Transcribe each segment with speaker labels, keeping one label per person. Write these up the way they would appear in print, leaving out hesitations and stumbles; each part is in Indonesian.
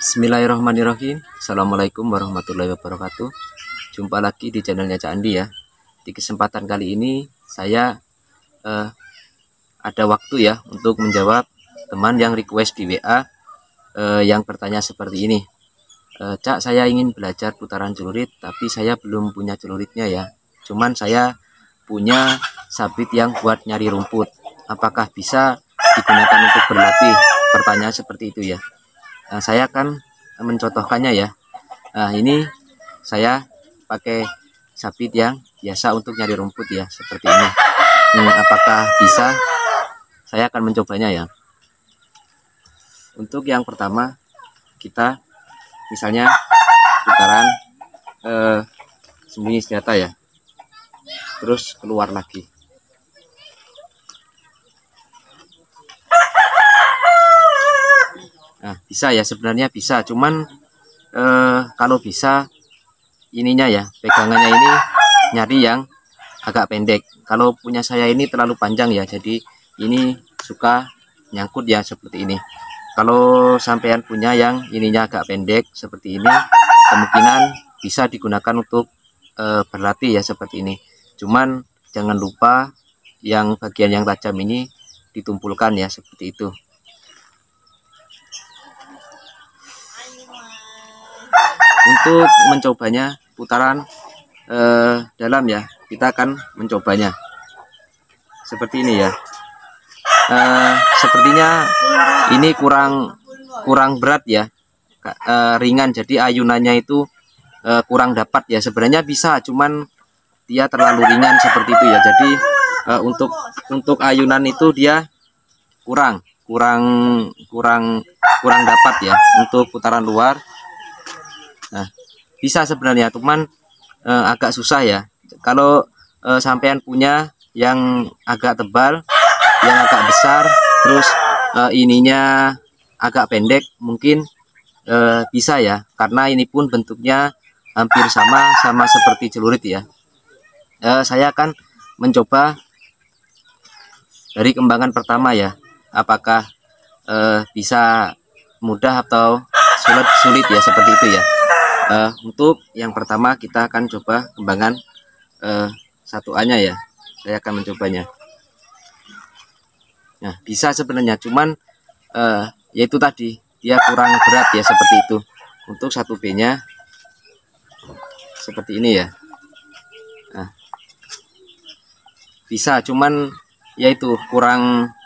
Speaker 1: Bismillahirrahmanirrahim. Assalamualaikum warahmatullahi wabarakatuh. Jumpa lagi di channelnya Cak Andi ya. Di kesempatan kali ini saya ada waktu ya untuk menjawab teman yang request di WA yang bertanya seperti ini. Cak, saya ingin belajar putaran celurit tapi saya belum punya celuritnya ya. Cuman saya punya sabit yang buat nyari rumput. Apakah bisa digunakan untuk berlatih? Pertanyaan seperti itu ya. Saya akan mencontohkannya ya. Ini saya pakai sabit yang biasa untuk nyari rumput ya, seperti ini. Apakah bisa? Saya akan mencobanya ya. Untuk yang pertama, kita misalnya putaran sembunyi senjata ya, terus keluar lagi. Nah, bisa ya, sebenarnya bisa, cuman kalau bisa ininya ya, pegangannya ini nyari yang agak pendek. Kalau punya saya ini terlalu panjang ya, jadi ini suka nyangkut ya seperti ini. Kalau sampean punya yang ininya agak pendek seperti ini, kemungkinan bisa digunakan untuk berlatih ya seperti ini. Cuman jangan lupa yang bagian yang tajam ini ditumpulkan ya, seperti itu. Untuk mencobanya putaran dalam ya, kita akan mencobanya seperti ini ya. Sepertinya ini kurang berat ya, ringan, jadi ayunannya itu kurang dapat ya. Sebenarnya bisa, cuman dia terlalu ringan seperti itu ya. Jadi untuk ayunan itu dia kurang dapat ya untuk putaran luar. Nah, bisa sebenarnya, cuman agak susah ya. Kalau sampean punya yang agak tebal, yang agak besar, terus ininya agak pendek, mungkin bisa ya, karena ini pun bentuknya hampir sama seperti celurit ya. Saya akan mencoba dari kembangan pertama ya, apakah bisa mudah atau sulit ya, seperti itu ya. Untuk yang pertama kita akan coba kembangan 1A-nya ya. Saya akan mencobanya. Nah, bisa sebenarnya, cuman yaitu tadi dia kurang berat ya, seperti itu. Untuk 1B-nya seperti ini ya. Nah, bisa, cuman yaitu kurang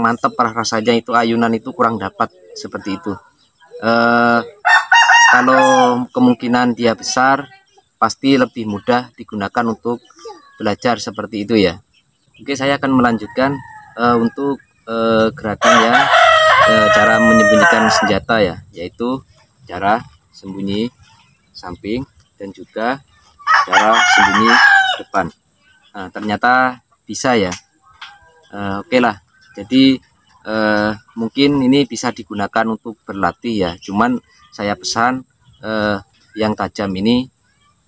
Speaker 1: mantap rasanya, itu ayunan itu kurang dapat seperti itu. Kalau kemungkinan dia besar, pasti lebih mudah digunakan untuk belajar seperti itu ya. Oke, saya akan melanjutkan untuk gerakan yang cara menyembunyikan senjata ya, yaitu cara sembunyi samping dan juga cara sembunyi depan. Nah, ternyata bisa ya. Oke lah, jadi mungkin ini bisa digunakan untuk berlatih ya, cuman saya pesan yang tajam ini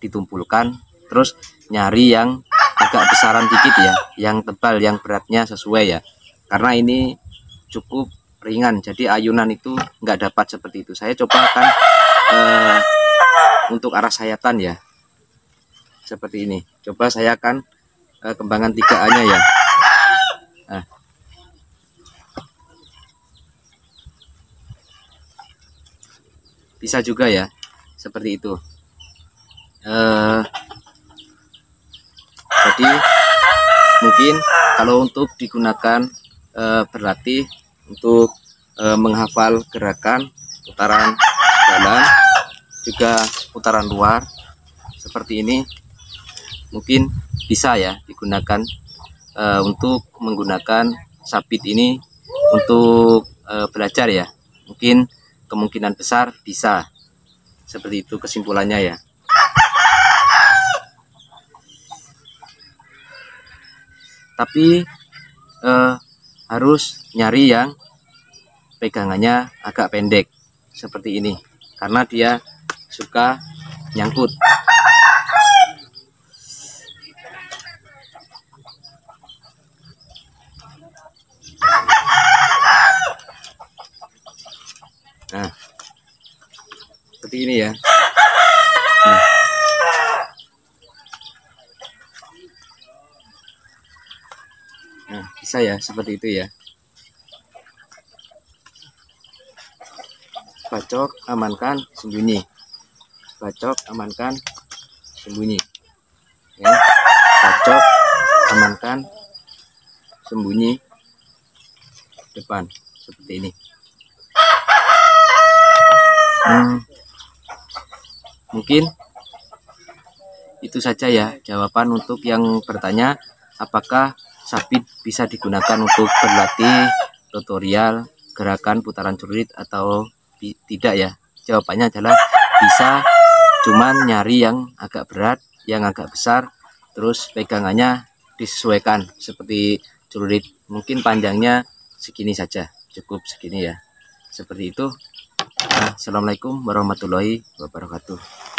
Speaker 1: ditumpulkan, terus nyari yang agak besaran dikit ya, yang tebal, yang beratnya sesuai ya, karena ini cukup ringan, jadi ayunan itu nggak dapat seperti itu. Saya coba akan untuk arah sayatan ya, seperti ini. Coba saya akan kembangan 3A-nya ya. Nah, bisa juga ya, seperti itu. Jadi mungkin kalau untuk digunakan berlatih untuk menghafal gerakan putaran dalam juga putaran luar seperti ini, mungkin bisa ya digunakan untuk menggunakan sabit ini untuk belajar ya. Mungkin kemungkinan besar bisa, seperti itu kesimpulannya ya. Tapi harus nyari yang pegangannya agak pendek seperti ini, karena dia suka nyangkut. Nah, seperti ini ya. Nih. Nah, bisa ya seperti itu ya. Bacok, amankan, sembunyi. Bacok, amankan, sembunyi. Ya. Bacok, amankan, sembunyi, depan seperti ini. Mungkin itu saja ya jawaban untuk yang bertanya apakah sabit bisa digunakan untuk berlatih tutorial gerakan putaran celurit atau tidak ya. Jawabannya adalah bisa, cuman nyari yang agak berat, yang agak besar, terus pegangannya disesuaikan seperti celurit. Mungkin panjangnya segini saja, cukup segini ya, seperti itu. Assalamualaikum warahmatullahi wabarakatuh.